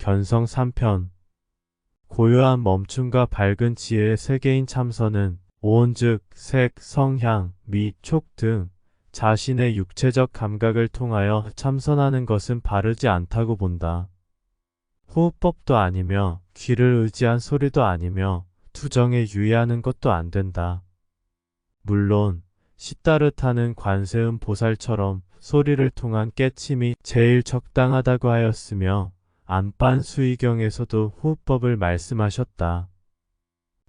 견성 3편 고요한 멈춤과 밝은 지혜의 세계인 참선은 오온 즉 색, 성향, 미, 촉 등 자신의 육체적 감각을 통하여 참선하는 것은 바르지 않다고 본다. 호흡법도 아니며 귀를 의지한 소리도 아니며 투정에 유의하는 것도 안 된다. 물론 시다르타는 관세음 보살처럼 소리를 통한 깨침이 제일 적당하다고 하였으며 안반 수의경에서도 호흡법을 말씀하셨다.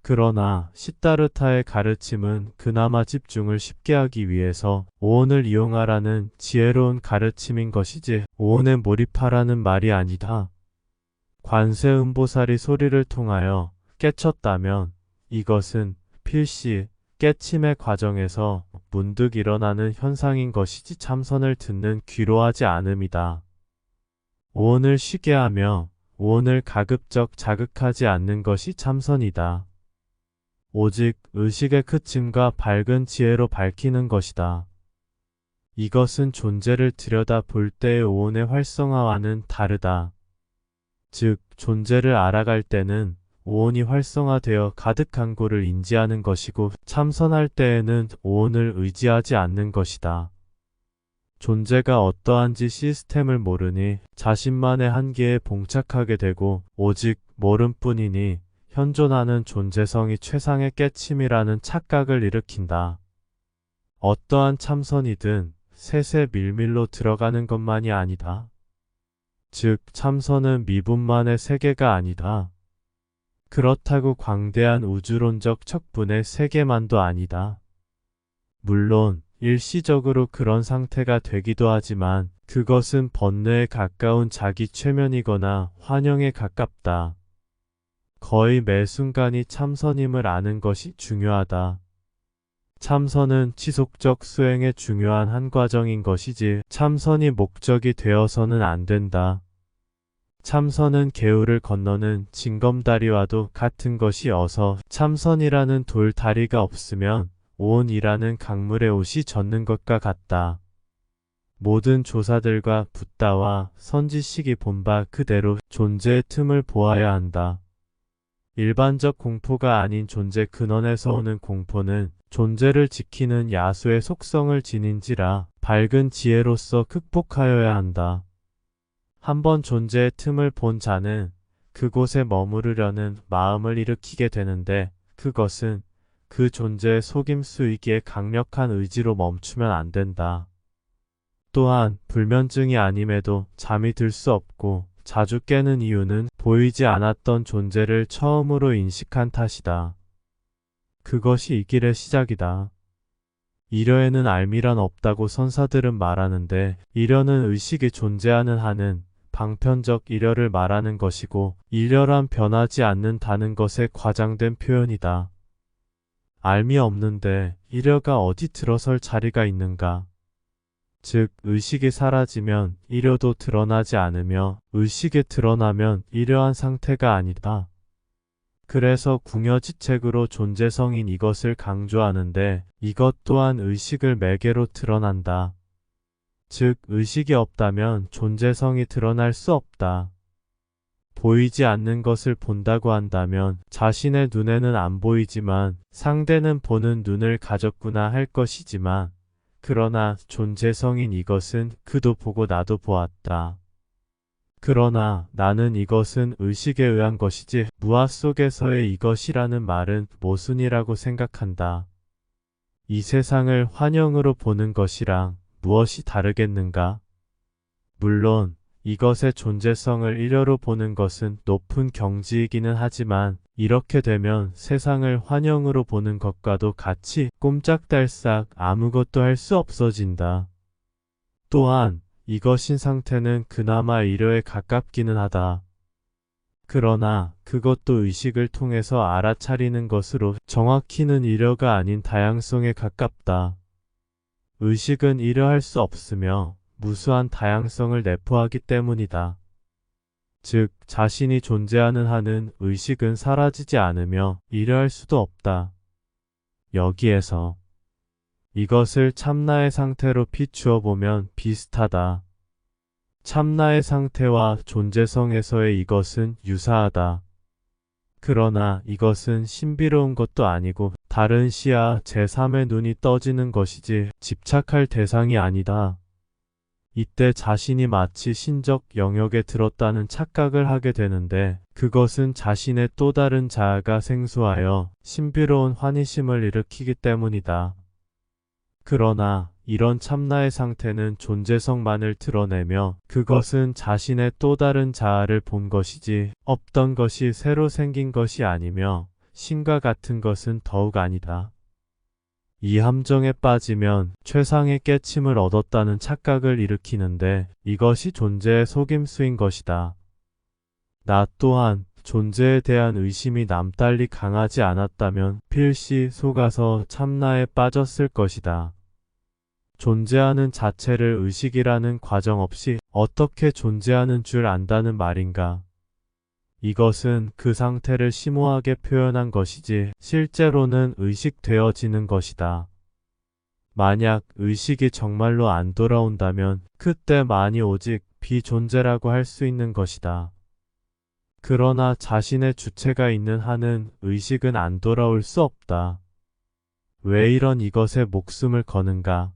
그러나 시다르타의 가르침은 그나마 집중을 쉽게 하기 위해서 오온을 이용하라는 지혜로운 가르침인 것이지 오온에 몰입하라는 말이 아니다. 관세음보살이 소리를 통하여 깨쳤다면 이것은 필시 깨침의 과정에서 문득 일어나는 현상인 것이지 참선을 듣는 귀로 하지 않음이다. 오온을 쉬게 하며 오온을 가급적 자극하지 않는 것이 참선이다. 오직 의식의 크침과 밝은 지혜로 밝히는 것이다. 이것은 존재를 들여다 볼 때의 오온의 활성화와는 다르다. 즉 존재를 알아갈 때는 오온이 활성화되어 가득한 곳을 인지하는 것이고 참선할 때에는 오온을 의지하지 않는 것이다. 존재가 어떠한지 시스템을 모르니 자신만의 한계에 봉착하게 되고 오직 모름뿐이니 현존하는 존재성이 최상의 깨침이라는 착각을 일으킨다. 어떠한 참선이든 세세 밀밀로 들어가는 것만이 아니다. 즉 참선은 미분만의 세계가 아니다. 그렇다고 광대한 우주론적 척분의 세계만도 아니다. 물론 일시적으로 그런 상태가 되기도 하지만 그것은 번뇌에 가까운 자기 최면이거나 환영에 가깝다. 거의 매 순간이 참선임을 아는 것이 중요하다. 참선은 지속적 수행의 중요한 한 과정인 것이지 참선이 목적이 되어서는 안 된다. 참선은 개울을 건너는 징검다리와도 같은 것이어서 참선이라는 돌다리가 없으면 오온이라는 강물에 옷이 젖는 것과 같다. 모든 조사들과 붓다와 선지식이 본 바 그대로 존재의 틈을 보아야 한다. 일반적 공포가 아닌 존재 근원에서 오는 공포는 존재를 지키는 야수의 속성을 지닌지라 밝은 지혜로서 극복하여야 한다. 한번 존재의 틈을 본 자는 그곳에 머무르려는 마음을 일으키게 되는데 그것은 그 존재의 속임수이기에 강력한 의지로 멈추면 안 된다. 또한 불면증이 아님에도 잠이 들 수 없고 자주 깨는 이유는 보이지 않았던 존재를 처음으로 인식한 탓이다. 그것이 이 길의 시작이다. 이려에는 알미란 없다고 선사들은 말하는데 이려는 의식이 존재하는 한은 방편적 이려를 말하는 것이고 이려란 변하지 않는다는 것의 과장된 표현이다. 알미 없는데 이려가 어디 들어설 자리가 있는가? 즉 의식이 사라지면 이려도 드러나지 않으며 의식이 드러나면 이려한 상태가 아니다. 그래서 궁여지책으로 존재성인 이것을 강조하는데 이것 또한 의식을 매개로 드러난다. 즉 의식이 없다면 존재성이 드러날 수 없다. 보이지 않는 것을 본다고 한다면 자신의 눈에는 안 보이지만 상대는 보는 눈을 가졌구나 할 것이지만 그러나 존재성인 이것은 그도 보고 나도 보았다. 그러나 나는 이것은 의식에 의한 것이지 무아 속에서의 이것이라는 말은 모순이라고 생각한다. 이 세상을 환영으로 보는 것이랑 무엇이 다르겠는가? 물론 이것의 존재성을 일여로 보는 것은 높은 경지이기는 하지만 이렇게 되면 세상을 환영으로 보는 것과도 같이 꼼짝달싹 아무것도 할 수 없어진다. 또한 이것인 상태는 그나마 일여에 가깝기는 하다. 그러나 그것도 의식을 통해서 알아차리는 것으로 정확히는 일여가 아닌 다양성에 가깝다. 의식은 일여할 수 없으며 무수한 다양성을 내포하기 때문이다. 즉 자신이 존재하는 한은 의식은 사라지지 않으며 일여할 수도 없다. 여기에서 이것을 참나의 상태로 비추어 보면 비슷하다. 참나의 상태와 존재성에서의 이것은 유사하다. 그러나 이것은 신비로운 것도 아니고 다른 시야 제3의 눈이 떠지는 것이지 집착할 대상이 아니다. 이때 자신이 마치 신적 영역에 들었다는 착각을 하게 되는데 그것은 자신의 또 다른 자아가 생소하여 신비로운 환희심을 일으키기 때문이다. 그러나 이런 참나의 상태는 존재성만을 드러내며 그것은 자신의 또 다른 자아를 본 것이지 없던 것이 새로 생긴 것이 아니며 신과 같은 것은 더욱 아니다. 이 함정에 빠지면 최상의 깨침을 얻었다는 착각을 일으키는데 이것이 존재의 속임수인 것이다. 나 또한 존재에 대한 의심이 남달리 강하지 않았다면 필시 속아서 참나에 빠졌을 것이다. 존재하는 자체를 의식이라는 과정 없이 어떻게 존재하는 줄 안다는 말인가? 이것은 그 상태를 심오하게 표현한 것이지 실제로는 의식되어지는 것이다. 만약 의식이 정말로 안 돌아온다면 그때만이 오직 비존재라고 할 수 있는 것이다. 그러나 자신의 주체가 있는 한은 의식은 안 돌아올 수 없다. 왜 이런 이것에 목숨을 거는가?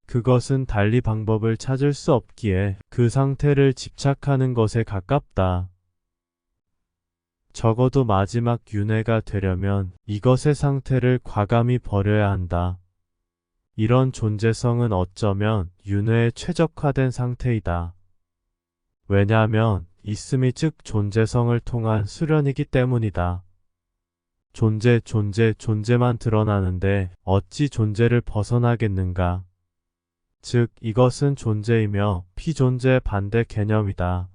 그것은 달리 방법을 찾을 수 없기에 그 상태를 집착하는 것에 가깝다. 적어도 마지막 윤회가 되려면 이것의 상태를 과감히 버려야 한다. 이런 존재성은 어쩌면 윤회에 최적화된 상태이다. 왜냐하면 있음이 즉 존재성을 통한 수련이기 때문이다. 존재만 드러나는데 어찌 존재를 벗어나겠는가? 즉 이것은 존재이며 피존재의 반대 개념이다.